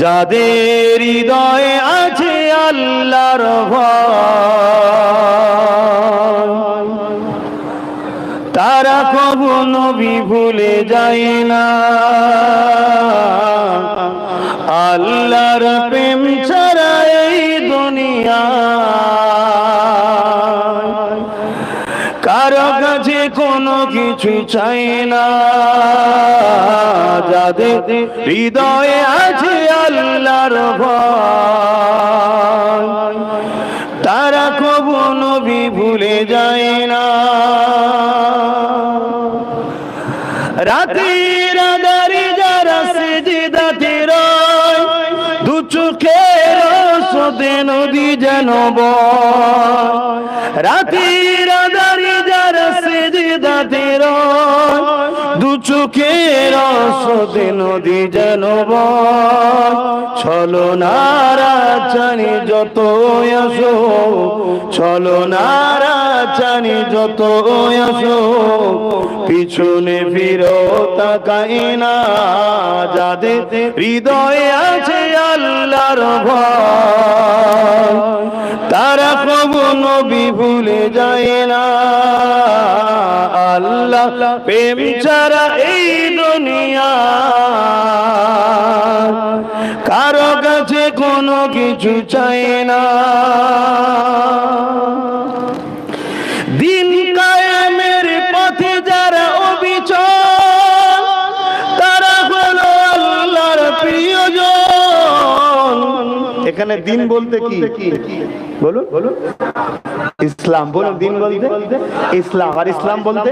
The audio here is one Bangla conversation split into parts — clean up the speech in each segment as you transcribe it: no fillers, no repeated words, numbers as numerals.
যাদের হৃদয়ে আছে আল্লাহর ভয়, তারা কবু নবী ভুলে যায় না। আল্লাহর প্রেম ছাড়া এই দুনিয়া কারো কাছে কোনো কিছু চাই না। যাদের হৃদয়ে আছে আল্লাহর ভয়, তারা কবু নবী ভুলে যায় না। রাতের আঁধারে যারা সিজদাতে রয়, দু চোখের স্রোতে নদী যেন বয়। রাতের আঁধারে যারা সিজদাতে রয়, দু চোখের স্রোতে নদী যেন বয়। ছলনারা জানি যত আসো, ছলনারা জানি যত আসো, পিছনে ফিরো তাকাই না। যাদের হৃদয়ে আছে আল্লাহর ভয়, তারা কবু নবী ভুলে যায় না। আল্লাহ প্রেম ছাড়া এই দুনিয়া কারো কাছে কোনো কিছু চাই না। দিন কায়েমের পথে যারা অবিচল, তারা হলো আল্লাহর প্রিয়জন। এখানে দিন বলতে কি বলুন? ইসলাম। বলুন দিন বলতে ইসলাম। আর ইসলাম বলতে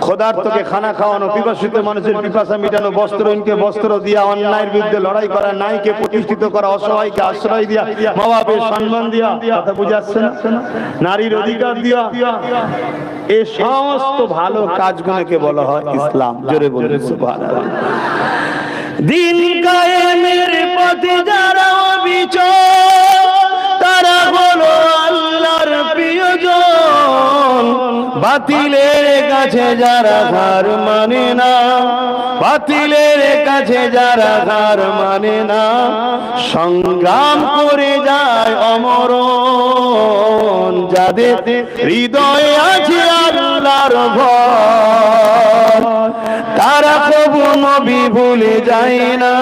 ক্ষুধার্তকে খানা খাওয়ানো, পিপাসিত মানুষের পিপাসা মেটানো, বস্ত্রহীনকে বস্ত্র দিয়া, অন্যায়ের বিরুদ্ধে লড়াই করা, নারীকে প্রতিষ্ঠিত করা, অসহায়কে আশ্রয় দিয়া, মা বাপের সম্মান দিয়া, কথা বুঝে আসছে না? নারীর অধিকার দিয়া, এই সমস্ত ভালো কাজগুলোকে বলা হয় ইসলাম। জোরে বলুন সুবহানাল্লাহ। দিন কায়েমের পথে যারা অবিচল, তারা হলো আল্লাহর প্রিয়জন। বাতিলের কাছে যারা হার মানে না, বাতিলের কাছে যারা হার মানে না, সংগ্রাম করে যায় অমরণ। যাদের হৃদয়ে আছে আল্লাহর ভয়, তারা কবু নবী ভুলে যায় না।